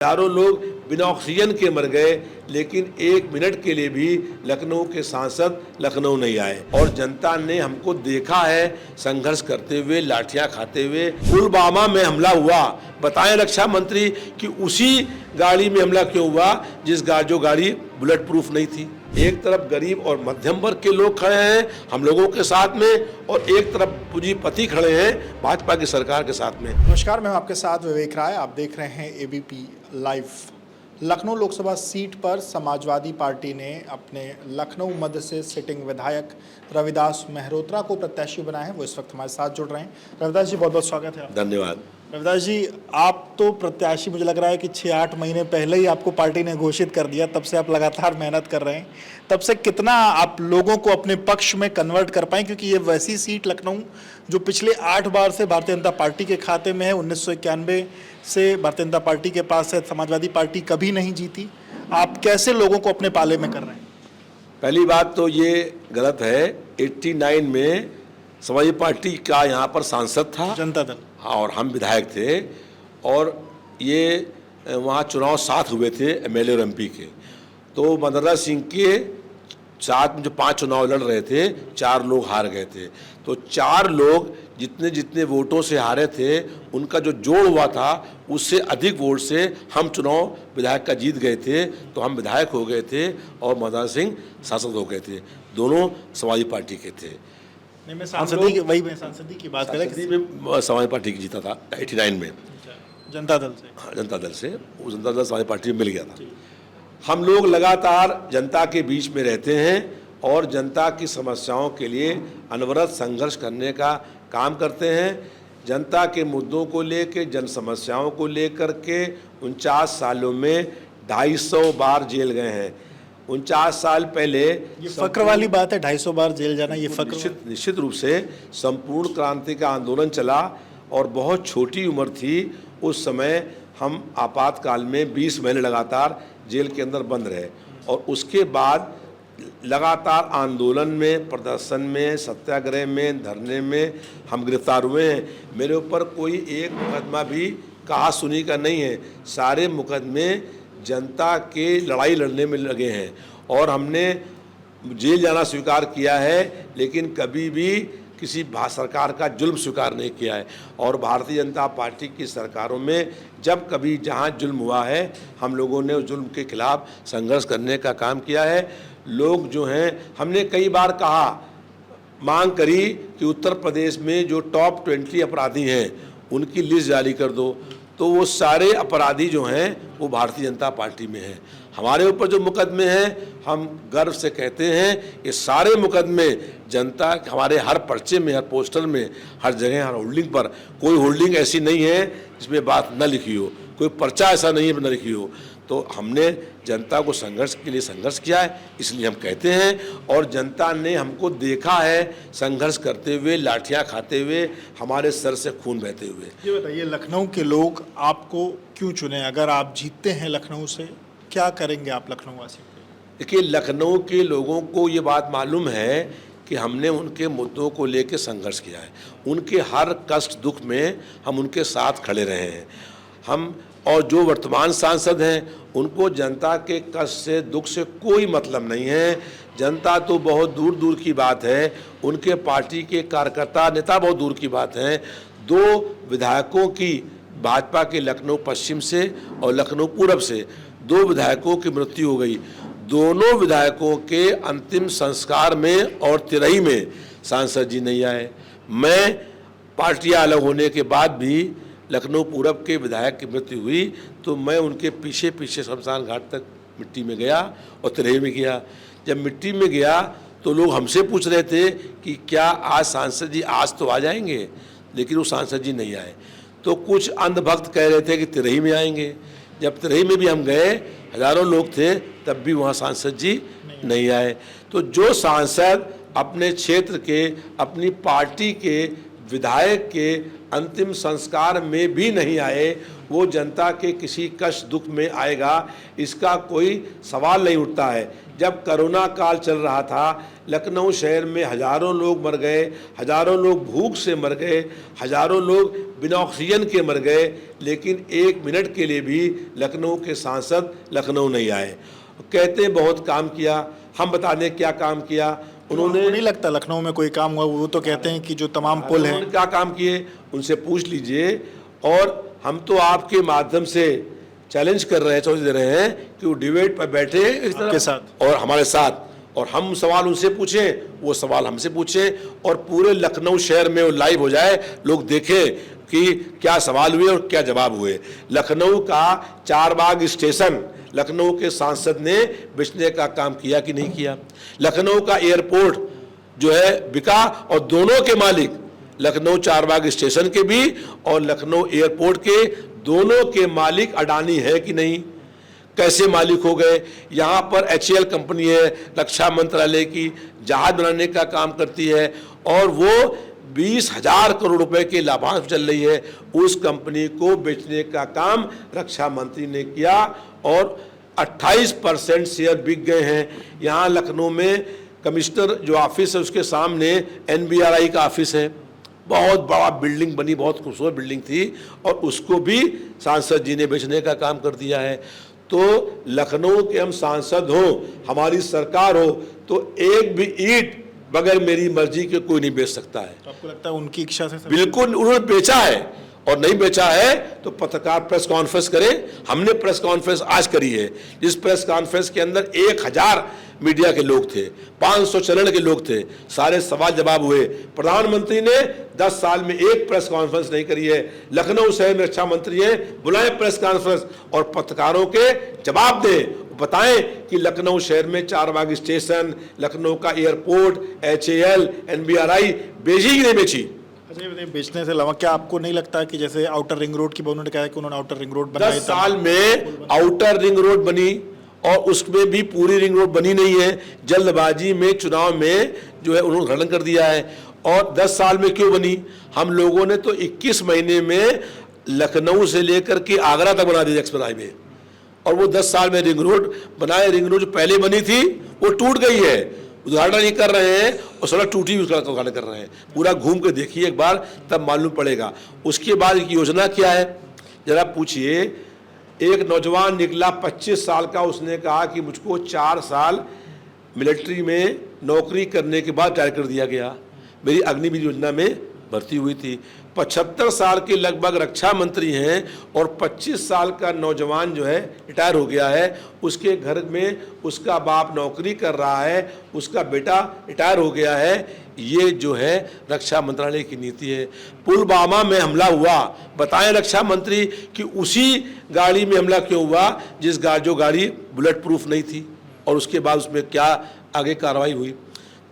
हजारों लोग बिना ऑक्सीजन के मर गए, लेकिन एक मिनट के लिए भी लखनऊ के सांसद लखनऊ नहीं आए। और जनता ने हमको देखा है संघर्ष करते हुए, लाठियां खाते हुए। पुलवामा में हमला हुआ, बताएं रक्षा मंत्री कि उसी गाड़ी में हमला क्यों हुआ जो गाड़ी बुलेट प्रूफ नहीं थी। एक तरफ गरीब और मध्यम वर्ग के लोग खड़े हैं हम लोगों के साथ में, और एक तरफ पूंजीपति खड़े हैं भाजपा की सरकार के साथ में। नमस्कार, मैं आपके साथ विवेक राय। आप देख रहे हैं ABP live. Lucknow Lok Sabha seat पर समाजवादी पार्टी ने अपने लखनऊ मध्य से सिटिंग विधायक रविदास मेहरोत्रा को प्रत्याशी बनाया है। वो इस वक्त हमारे साथ जुड़ रहे हैं। रविदास जी, बहुत बहुत स्वागत है। धन्यवाद। रविदास जी, आप तो प्रत्याशी, मुझे लग रहा है कि 6-8 महीने पहले ही आपको पार्टी ने घोषित कर दिया। तब से आप लगातार मेहनत कर रहे हैं। तब से कितना आप लोगों को अपने पक्ष में कन्वर्ट कर पाए, क्योंकि ये वैसी सीट लखनऊ जो पिछले 8 बार से भारतीय जनता पार्टी के खाते में है। 1991 से भारतीय जनता पार्टी के पास है, समाजवादी पार्टी कभी नहीं जीती। आप कैसे लोगों को अपने पाले में कर रहे हैं? पहली बात तो ये गलत है। 89 में समाजवादी पार्टी का यहाँ पर सांसद था, जनता दल। हाँ, और हम विधायक थे, और ये वहाँ चुनाव साथ हुए थे एमएलए और एमपी के। तो मदरा सिंह के साथ में जो 5 चुनाव लड़ रहे थे, 4 लोग हार गए थे। तो 4 लोग जितने जितने वोटों से हारे थे, उनका जो जोड़ हुआ था उससे अधिक वोट से हम चुनाव विधायक का जीत गए थे। तो हम विधायक हो गए थे और मदरा सिंह सांसद हो गए थे। दोनों समाजवादी पार्टी के थे। नहीं, मैं सांसदी की बात करें। समाजवादी पार्टी की जीता था 89 में, जनता दल से। हाँ, जनता दल से। वो जनता दल समाजवादी पार्टी में मिल गया था। हम लोग लगातार जनता के बीच में रहते हैं और जनता की समस्याओं के लिए अनवरत संघर्ष करने का काम करते हैं। जनता के मुद्दों को लेकर, जन समस्याओं को लेकर के 49 सालों में 250 बार जेल गए हैं। 49 साल पहले ये फक्र वाली बात है, 250 बार जेल जाना। ये फक्र निश्चित रूप से संपूर्ण क्रांति का आंदोलन चला और बहुत छोटी उम्र थी उस समय। हम आपातकाल में 20 महीने लगातार जेल के अंदर बंद रहे, और उसके बाद लगातार आंदोलन में, प्रदर्शन में, सत्याग्रह में, धरने में हम गिरफ्तार हुए हैं। मेरे ऊपर कोई एक मुकदमा भी कहा सुनी का नहीं है। सारे मुकदमे जनता के लड़ाई लड़ने में लगे हैं, और हमने जेल जाना स्वीकार किया है, लेकिन कभी भी किसी सरकार का जुल्म स्वीकार नहीं किया है। और भारतीय जनता पार्टी की सरकारों में जब कभी जहां जुल्म हुआ है, हम लोगों ने उस जुल्म के खिलाफ संघर्ष करने का काम किया है। लोग जो हैं, हमने कई बार कहा, मांग करी कि उत्तर प्रदेश में जो टॉप 20 अपराधी हैं उनकी लिस्ट जारी कर दो। तो वो सारे अपराधी जो हैं वो भारतीय जनता पार्टी में हैं। हमारे ऊपर जो मुकदमे हैं, हम गर्व से कहते हैं ये सारे मुकदमे जनता, हमारे हर पर्चे में, हर पोस्टर में, हर जगह, हर होल्डिंग पर, कोई होल्डिंग ऐसी नहीं है जिसमें बात न लिखी हो, कोई पर्चा ऐसा नहीं है न लिखी हो। तो हमने जनता को संघर्ष के लिए संघर्ष किया है, इसलिए हम कहते हैं। और जनता ने हमको देखा है संघर्ष करते हुए, लाठियां खाते हुए, हमारे सर से खून बहते हुए। ये बताइए, लखनऊ के लोग आपको क्यों चुने? अगर आप जीतते हैं लखनऊ से, क्या करेंगे आप लखनऊ वासी? देखिए, लखनऊ के लोगों को ये बात मालूम है कि हमने उनके मुद्दों को लेकर संघर्ष किया है। उनके हर कष्ट दुख में हम उनके साथ खड़े रहे हैं। हम और जो वर्तमान सांसद हैं उनको जनता के कष्ट से, दुख से कोई मतलब नहीं है। जनता तो बहुत दूर दूर की बात है, उनके पार्टी के कार्यकर्ता, नेता बहुत दूर की बात है। 2 विधायकों की, भाजपा के लखनऊ पश्चिम से और लखनऊ पूरब से 2 विधायकों की मृत्यु हो गई। दोनों विधायकों के अंतिम संस्कार में और तिरही में सांसद जी नहीं आए। मैं पार्टियां अलग होने के बाद भी लखनऊ पूरब के विधायक की मृत्यु हुई तो मैं उनके पीछे पीछे शमशान घाट तक मिट्टी में गया और तिरही में गया। जब मिट्टी में गया तो लोग हमसे पूछ रहे थे कि क्या आज सांसद जी आज तो आ जाएंगे, लेकिन वो सांसद जी नहीं आए। तो कुछ अंधभक्त कह रहे थे कि तिरही में आएंगे। जब तिरही में भी हम गए, हजारों लोग थे, तब भी वहाँ सांसद जी नहीं आए। तो जो सांसद अपने क्षेत्र के, अपनी पार्टी के विधायक के अंतिम संस्कार में भी नहीं आए, वो जनता के किसी कष्ट दुख में आएगा, इसका कोई सवाल नहीं उठता है। जब कोरोना काल चल रहा था, लखनऊ शहर में हज़ारों लोग मर गए, हज़ारों लोग भूख से मर गए, हज़ारों लोग बिना ऑक्सीजन के मर गए, लेकिन 1 मिनट के लिए भी लखनऊ के सांसद लखनऊ नहीं आए। कहते हैं बहुत काम किया, हम बता दें क्या काम किया उन्होंने। नहीं लगता लखनऊ में कोई काम हुआ? वो तो कहते हैं कि जो तमाम पुल हैं, क्या काम किए उनसे पूछ लीजिए। और हम तो आपके माध्यम से चैलेंज कर रहे हैं, चौधरी दे रहे हैं कि वो डिबेट पर बैठे आपके साथ और हमारे साथ, और हम सवाल उनसे पूछें, वो सवाल हमसे पूछें, और पूरे लखनऊ शहर में वो लाइव हो जाए, लोग देखें कि क्या सवाल हुए और क्या जवाब हुए। लखनऊ का चारबाग स्टेशन लखनऊ के सांसद ने बेचने का काम किया कि नहीं किया? लखनऊ का एयरपोर्ट जो है बिका, और दोनों के मालिक लखनऊ चारबाग स्टेशन के भी और लखनऊ एयरपोर्ट के दोनों के मालिक अडानी है कि नहीं? कैसे मालिक हो गए? यहाँ पर HAL कंपनी है, रक्षा मंत्रालय की, जहाज बनाने का काम करती है, और वो 20,000 करोड़ रुपए के लाभांश चल रही है। उस कंपनी को बेचने का काम रक्षा मंत्री ने किया और 28% शेयर बिक गए हैं। यहाँ लखनऊ में कमिश्नर जो ऑफिस है उसके सामने NBRI का ऑफिस है, बहुत बड़ा बिल्डिंग बनी, बहुत खूबसूरत बिल्डिंग थी, और उसको भी सांसद जी ने बेचने का काम कर दिया है। तो लखनऊ के हम सांसद हों, हमारी सरकार हो, तो एक भी ईंट बगैर मेरी मर्जी के कोई नहीं बेच सकता है। तो आपको लगता है उनकी इच्छा से? बिल्कुल, उन्होंने बेचा है, और नहीं बेचा है तो पत्रकार प्रेस कॉन्फ्रेंस करें। हमने प्रेस कॉन्फ्रेंस आज करी है, जिस प्रेस कॉन्फ्रेंस के अंदर 1000 मीडिया के लोग थे, 500 चैनल के लोग थे, सारे सवाल जवाब हुए। प्रधानमंत्री ने 10 साल में एक प्रेस कॉन्फ्रेंस नहीं करी है। लखनऊ शहर में रक्षा मंत्री हैं, बुलाएं प्रेस कॉन्फ्रेंस और पत्रकारों के जवाब दें, बताएं कि लखनऊ शहर में चारबाग स्टेशन, लखनऊ का एयरपोर्ट, HAL, NBRI बेची कि नहीं बेची? अच्छा, ये बेचने से अलावा क्या आपको नहीं लगता कि जैसे आउटर रिंग रोड की उन्होंने कहा कि उन्होंने आउटर रिंग रोड बनाई, 10 साल में आउटर रिंग रोड बनी और उसमें भी पूरी रिंग रोड बनी नहीं है। जल्दबाजी में चुनाव में जो है उन्होंने खनन कर दिया है। और 10 साल में क्यों बनी? हम लोगों ने तो 21 महीने में लखनऊ से लेकर के आगरा तक बना दिया एक्सप्रेस हाईवे, और वो 10 साल में रिंग रोड बनाए। रिंग रोड जो पहले बनी थी वो टूट गई है, उद्घाटन नहीं कर रहे हैं, और सड़क टूटी हुई उसका उद्घाटन कर रहे हैं। पूरा घूम के देखिए एक बार, तब मालूम पड़ेगा। उसके बाद की योजना क्या है जरा पूछिए। एक नौजवान निकला 25 साल का, उसने कहा कि मुझको 4 साल मिलिट्री में नौकरी करने के बाद रिटायर कर दिया गया। मेरी अग्निवीर योजना में भर्ती हुई थी। 75 साल के लगभग रक्षा मंत्री हैं और 25 साल का नौजवान जो है रिटायर हो गया है। उसके घर में उसका बाप नौकरी कर रहा है, उसका बेटा रिटायर हो गया है। ये जो है रक्षा मंत्रालय की नीति है। पुलवामा में हमला हुआ, बताएं रक्षा मंत्री कि उसी गाड़ी में हमला क्यों हुआ जो गाड़ी बुलेट प्रूफ नहीं थी, और उसके बाद उसमें क्या आगे कार्रवाई हुई?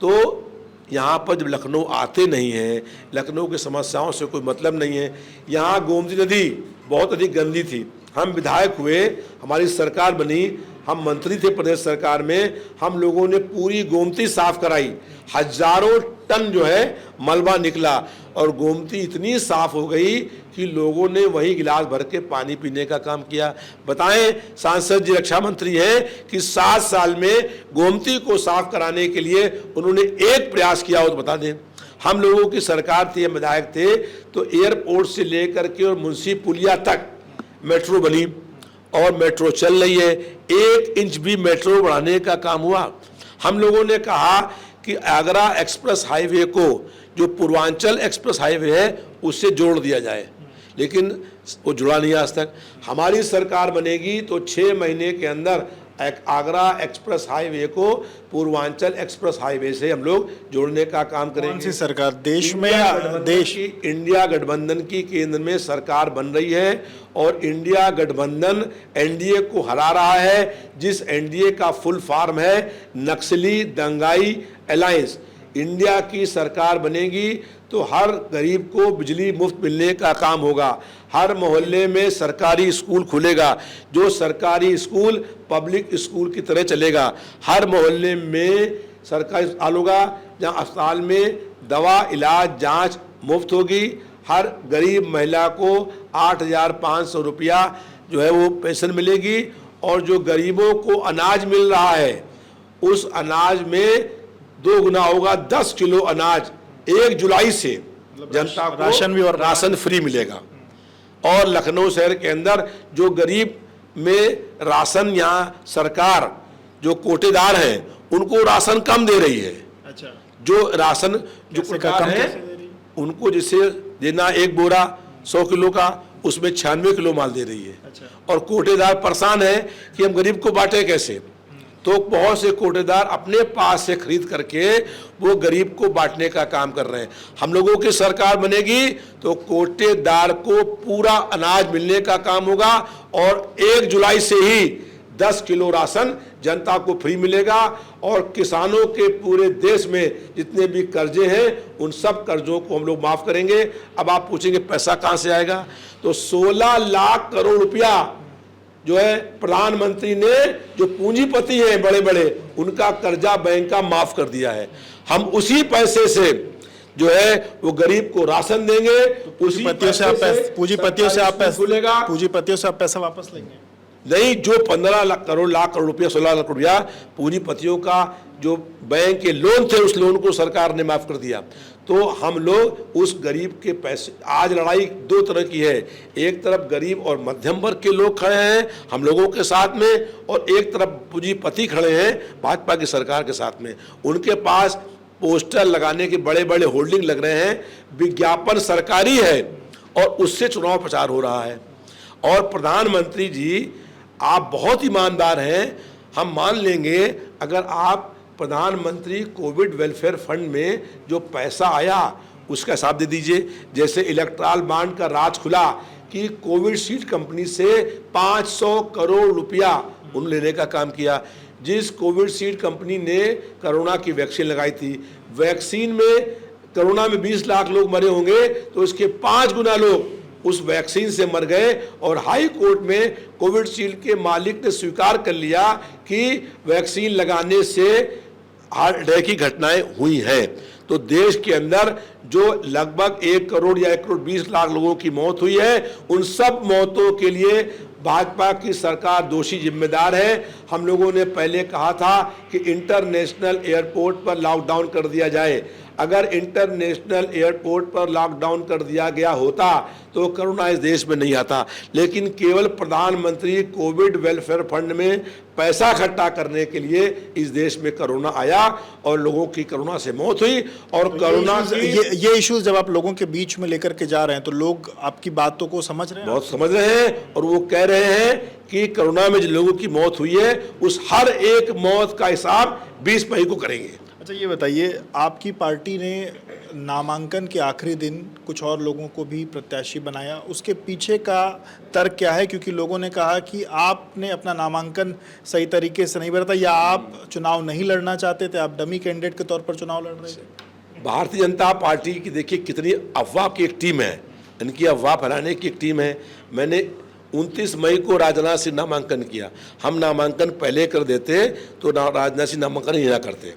तो यहाँ पर जब लखनऊ आते नहीं हैं, लखनऊ की समस्याओं से कोई मतलब नहीं है। यहाँ गोमती नदी बहुत अधिक गंदी थी। हम विधायक हुए, हमारी सरकार बनी, हम मंत्री थे प्रदेश सरकार में, हम लोगों ने पूरी गोमती साफ कराई। हजारों टन जो है मलबा निकला और गोमती इतनी साफ हो गई कि लोगों ने वही गिलास भर के पानी पीने का काम किया। बताएं, सांसद जी रक्षा मंत्री हैं कि 7 साल में गोमती को साफ कराने के लिए उन्होंने एक प्रयास किया हो तो बता दें। हम लोगों की सरकार थी, हम विधायक थे, तो एयरपोर्ट से लेकर के और मुंशी पुलिया तक मेट्रो बनी और मेट्रो चल रही है। 1 इंच भी मेट्रो बढ़ाने का काम हुआ। हम लोगों ने कहा कि आगरा एक्सप्रेस हाईवे को जो पूर्वांचल एक्सप्रेस हाईवे है उससे जोड़ दिया जाए, लेकिन वो जुड़ा नहीं आज तक। हमारी सरकार बनेगी तो 6 महीने के अंदर आगरा एक्सप्रेस हाईवे को पूर्वांचल एक्सप्रेस हाईवे से हम लोग जोड़ने का काम करेंगे। कौन सी सरकार? देश में इंडिया गठबंधन की केंद्र में सरकार बन रही है और इंडिया गठबंधन एनडीए को हरा रहा है, जिस एनडीए का फुल फॉर्म है नक्सली दंगाई अलायंस। इंडिया की सरकार बनेगी तो हर गरीब को बिजली मुफ्त मिलने का काम होगा, हर मोहल्ले में सरकारी स्कूल खुलेगा, जो सरकारी स्कूल पब्लिक स्कूल की तरह चलेगा, हर मोहल्ले में सरकारी अस्पताल होगा जहाँ अस्पताल में दवा इलाज जांच मुफ्त होगी। हर गरीब महिला को 8,500 रुपया जो है वो पेंशन मिलेगी। और जो गरीबों को अनाज मिल रहा है उस अनाज में 2 गुना होगा। 10 किलो अनाज 1 जुलाई से जनता को राशन भी और राशन फ्री मिलेगा। और लखनऊ शहर के अंदर जो गरीब में राशन, यहाँ सरकार जो कोटेदार हैं उनको राशन कम दे रही है। अच्छा, जो राशन जो कोटेदार है उनको जैसे देना 1 बोरा 100 किलो का, उसमें 96 किलो माल दे रही है। अच्छा। और कोटेदार परेशान है कि हम गरीब को बांटे कैसे। तो बहुत से कोटेदार अपने पास से खरीद करके वो गरीब को बांटने का काम कर रहे हैं। हम लोगों की सरकार बनेगी तो कोटेदार को पूरा अनाज मिलने का काम होगा। और 1 जुलाई से ही 10 किलो राशन जनता को फ्री मिलेगा। और किसानों के पूरे देश में जितने भी कर्जे हैं उन सब कर्जों को हम लोग माफ करेंगे। अब आप पूछेंगे पैसा कहाँ से आएगा, तो 16 लाख करोड़ रुपया जो है प्रधानमंत्री ने, जो पूंजीपति हैं बड़े बड़े, उनका कर्जा बैंक का माफ कर दिया है। हम उसी पैसे से जो है वो गरीब को राशन देंगे। पूंजीपतियों से आप पैसा वापस लेंगे? नहीं, जो 15 लाख करोड़ रुपया, 16 लाख रुपया पूंजीपतियों का जो बैंक के लोन थे उस लोन को सरकार ने माफ कर दिया। तो हम लोग उस गरीब के पैसे, आज लड़ाई 2 तरह की है। एक तरफ गरीब और मध्यम वर्ग के लोग खड़े हैं हम लोगों के साथ में, और एक तरफ पूंजीपति खड़े हैं भाजपा की सरकार के साथ में। उनके पास पोस्टर लगाने के बड़े बड़े होल्डिंग लग रहे हैं, विज्ञापन सरकारी है और उससे चुनाव प्रचार हो रहा है। और प्रधानमंत्री जी आप बहुत ईमानदार हैं, हम मान लेंगे अगर आप प्रधानमंत्री कोविड वेलफेयर फंड में जो पैसा आया उसका हिसाब दे दीजिए। जैसे इलेक्ट्रल बॉन्ड का राज खुला कि कोविशील्ड कंपनी से 500 करोड़ रुपया उन लेने का काम किया। जिस कोविशील्ड कंपनी ने कोरोना की वैक्सीन लगाई थी, वैक्सीन में कोरोना में 20 लाख लोग मरे होंगे तो इसके 5 गुना लोग उस वैक्सीन से मर गए। और हाई कोर्ट में कोविशील्ड के मालिक ने स्वीकार कर लिया कि वैक्सीन लगाने से हार्ट अटैक की घटनाएं हुई हैं। तो देश के अंदर जो लगभग 1 करोड़ या 1 करोड़ 20 लाख लोगों की मौत हुई है, उन सब मौतों के लिए भाजपा की सरकार दोषी जिम्मेदार है। हम लोगों ने पहले कहा था कि इंटरनेशनल एयरपोर्ट पर लॉकडाउन कर दिया जाए। अगर इंटरनेशनल एयरपोर्ट पर लॉकडाउन कर दिया गया होता तो कोरोना इस देश में नहीं आता। लेकिन केवल प्रधानमंत्री कोविड वेलफेयर फंड में पैसा इकट्ठा करने के लिए इस देश में कोरोना आया और लोगों की कोरोना से मौत हुई। और कोरोना ये इश्यूज जब आप लोगों के बीच में लेकर के जा रहे हैं तो लोग आपकी बातों को समझ रहे हैं? बहुत समझ रहे हैं। और वो कह रहे हैं कि कोरोना में जिन लोगों की मौत हुई है उस हर एक मौत का हिसाब 20 मई को करेंगे। अच्छा, ये बताइए, आपकी पार्टी ने नामांकन के आखिरी दिन कुछ और लोगों को भी प्रत्याशी बनाया, उसके पीछे का तर्क क्या है? क्योंकि लोगों ने कहा कि आपने अपना नामांकन सही तरीके से नहीं भरा था, या आप चुनाव नहीं लड़ना चाहते थे, आप डमी कैंडिडेट के तौर पर चुनाव लड़ रहे थे। भारतीय जनता पार्टी की देखिए कितनी अफवाह की एक टीम है, इनकी अफवाह फैलाने की एक टीम है। मैंने 29 मई को राजनाथ सिंह नामांकन किया। हम नामांकन पहले कर देते तो राजनाथ सिंह नामांकन ही ना करते।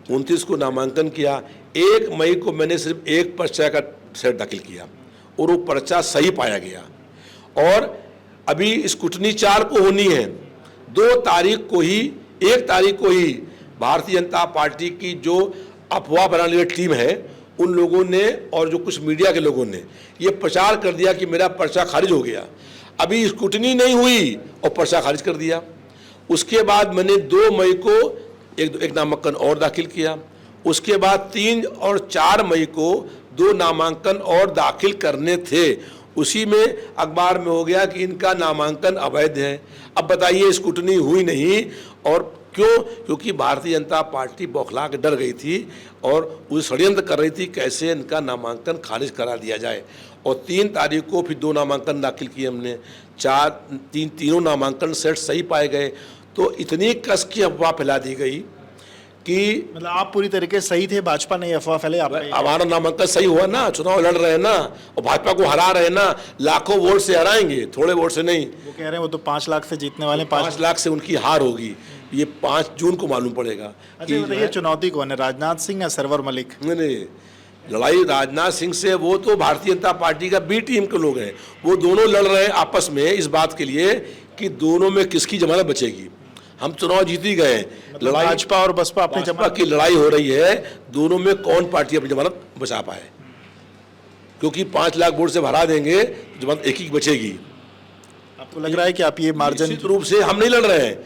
29 को नामांकन किया। 1 मई को मैंने सिर्फ एक पर्चा का सेट दाखिल किया और वो पर्चा सही पाया गया। और अभी स्क्रूटनी 4 को होनी है। 1 तारीख को ही भारतीय जनता पार्टी की जो अफवाह बनाने वाली टीम है उन लोगों ने और जो कुछ मीडिया के लोगों ने ये प्रचार कर दिया कि मेरा पर्चा खारिज हो गया। अभी स्क्रूटनी नहीं हुई और पर्चा खारिज कर दिया। उसके बाद मैंने 2 मई को एक नामांकन और दाखिल किया। उसके बाद 3 और 4 मई को 2 नामांकन और दाखिल करने थे। उसी में अखबार में हो गया कि इनका नामांकन अवैध है। अब बताइए, स्क्रूटनी हुई नहीं और क्यों? क्योंकि भारतीय जनता पार्टी बौखला के डर गई थी और वो षड्यंत्र कर रही थी कैसे इनका नामांकन खारिज करा दिया जाए। और 3 तारीख को फिर 2 नामांकन दाखिल किए हमने। तीनों नामांकन सेट सही पाए गए। तो इतनी कस की अफवाह फैला दी गई कि मतलब आप पूरी तरीके से सही थे, भाजपा ने अफवाह फैले। हमारा नामांकन सही हुआ ना, चुनाव लड़ रहे हैं ना और भाजपा को हरा रहे हैं ना, लाखों वोट से हराएंगे, थोड़े वोट से नहीं। वो कह रहे हैं वो तो 5 लाख से जीतने वाले, 5 लाख से उनकी हार होगी। ये 5 जून को मालूम पड़ेगा। अच्छा, बताइए चुनौती कौन है, राजनाथ सिंह या सरवर मलिक? नहीं, लड़ाई राजनाथ सिंह से, वो तो भारतीय जनता पार्टी का बी टीम के लोग हैं, वो दोनों लड़ रहे हैं आपस में इस बात के लिए कि दोनों में किसकी जमानत बचेगी। हम चुनाव जीत ही गए, लड़ाई भाजपा और बसपा अपनी भाजपा की लड़ाई हो रही है, दोनों में कौन पार्टी अपनी जमानत बचा पाए, क्योंकि 5 लाख वोट से भरा देंगे तो जमानत एक ही बचेगी। आपको लग रहा है कि आप ये मार्जिन निश्चित रूप से हम नहीं लड़ रहे हैं,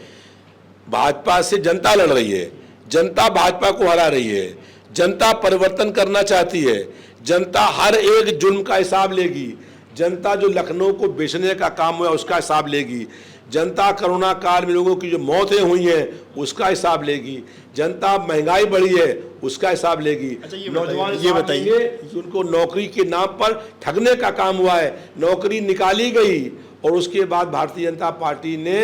भाजपा से जनता लड़ रही है, जनता भाजपा को हरा रही है, जनता परिवर्तन करना चाहती है, जनता हर एक जुल्म का हिसाब लेगी, जनता जो लखनऊ को बेचने का काम हुआ उसका हिसाब लेगी, जनता कोरोना काल में लोगों की जो मौतें हुई हैं उसका हिसाब लेगी, जनता महंगाई बढ़ी है उसका हिसाब लेगी। नौजवान ये बताइए कि उनको नौकरी के नाम पर ठगने का काम हुआ है, नौकरी निकाली गई और उसके बाद भारतीय जनता पार्टी ने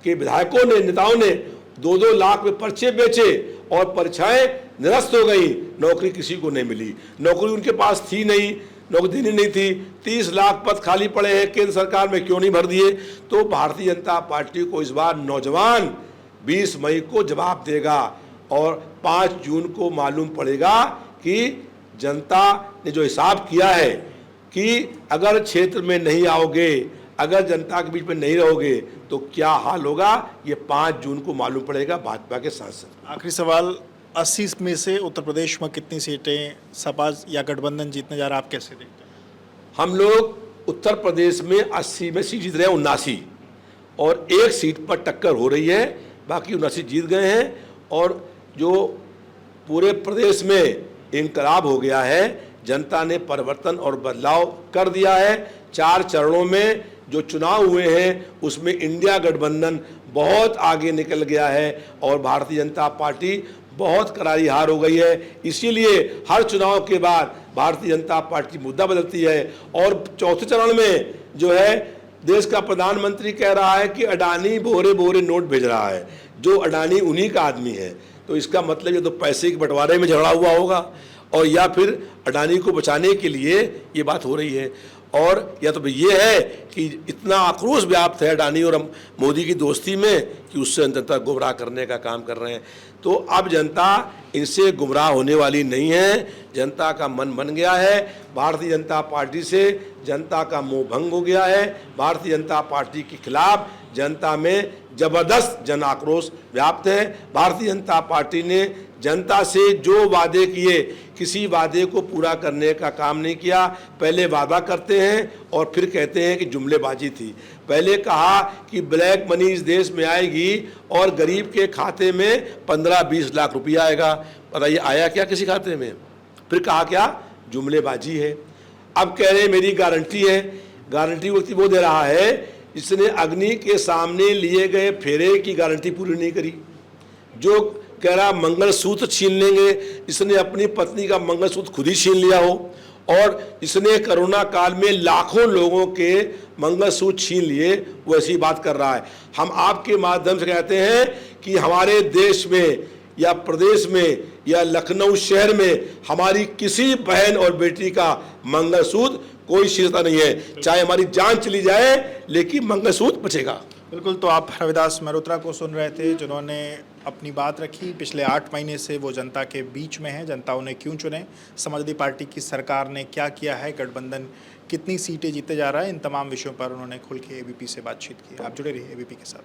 के विधायकों ने, नेताओं ने 2-2 लाख में पर्चे बेचे और परीक्षाएं निरस्त हो गई, नौकरी किसी को नहीं मिली, नौकरी उनके पास थी नहीं, नौकरी देनी नहीं थी, 30 लाख पद खाली पड़े हैं, केंद्र सरकार में क्यों नहीं भर दिए। तो भारतीय जनता पार्टी को इस बार नौजवान 20 मई को जवाब देगा और 5 जून को मालूम पड़ेगा कि जनता ने जो हिसाब किया है कि अगर क्षेत्र में नहीं आओगे, अगर जनता के बीच में नहीं रहोगे तो क्या हाल होगा, ये 5 जून को मालूम पड़ेगा भाजपा के सांसद। आखिरी सवाल, 80 में से उत्तर प्रदेश में कितनी सीटें सपा या गठबंधन जीतने जा रहा है, आप कैसे देखते हैं? हम लोग उत्तर प्रदेश में 80 में सीट जीत रहे हैं, 79 और एक सीट पर टक्कर हो रही है, बाकी 79 जीत गए हैं। और जो पूरे प्रदेश में इनकलाब हो गया है, जनता ने परिवर्तन और बदलाव कर दिया है। 4 चरणों में जो चुनाव हुए हैं उसमें इंडिया गठबंधन बहुत आगे निकल गया है और भारतीय जनता पार्टी बहुत करारी हार हो गई है। इसीलिए हर चुनाव के बाद भारतीय जनता पार्टी मुद्दा बदलती है और चौथे चरण में जो है देश का प्रधानमंत्री कह रहा है कि अडानी बोरे बोरे नोट भेज रहा है, जो अडानी उन्हीं का आदमी है। तो इसका मतलब ये तो पैसे के बंटवारे में झगड़ा हुआ होगा और या फिर अडानी को बचाने के लिए ये बात हो रही है। और या तो ये है कि इतना आक्रोश व्याप्त है अडानी और मोदी की दोस्ती में कि उससे जनता गुमराह करने का काम कर रहे हैं। तो अब जनता इनसे गुमराह होने वाली नहीं है, जनता का मन बन गया है, भारतीय जनता पार्टी से जनता का मोह भंग हो गया है, भारतीय जनता पार्टी के खिलाफ जनता में जबरदस्त जन आक्रोश व्याप्त है। भारतीय जनता पार्टी ने जनता से जो वादे किए, किसी वादे को पूरा करने का काम नहीं किया। पहले वादा करते हैं और फिर कहते हैं कि जुमलेबाजी थी। पहले कहा कि ब्लैक मनी इस देश में आएगी और गरीब के खाते में 15-20 लाख रुपया आएगा। बताइए आया क्या किसी खाते में? फिर कहा क्या? जुमलेबाजी है। अब कह रहे हैं मेरी गारंटी है। गारंटी व्यक्ति वो दे रहा है जिसने अग्नि के सामने लिए गए फेरे की गारंटी पूरी नहीं करी, जो कह रहा मंगलसूत्र छीन लेंगे, इसने अपनी पत्नी का मंगलसूत्र खुद ही छीन लिया हो, और इसने कोरोना काल में लाखों लोगों के मंगलसूत्र छीन लिए, वो ऐसी बात कर रहा है। हम आपके माध्यम से कहते हैं कि हमारे देश में या प्रदेश में या लखनऊ शहर में हमारी किसी बहन और बेटी का मंगलसूत्र कोई शीर्षता नहीं है, चाहे हमारी जान चली जाए लेकिन मंगलसूत्र बचेगा। बिल्कुल। तो आप रविदास मेहरोत्रा को सुन रहे थे, जिन्होंने अपनी बात रखी। पिछले 8 महीने से वो जनता के बीच में है, जनता उन्हें क्यों चुने, समाजवादी पार्टी की सरकार ने क्या किया है, गठबंधन कितनी सीटें जीते जा रहा है, इन तमाम विषयों पर उन्होंने खुल के एबीपी से बातचीत की। आप जुड़े रहिए एबीपी के साथ।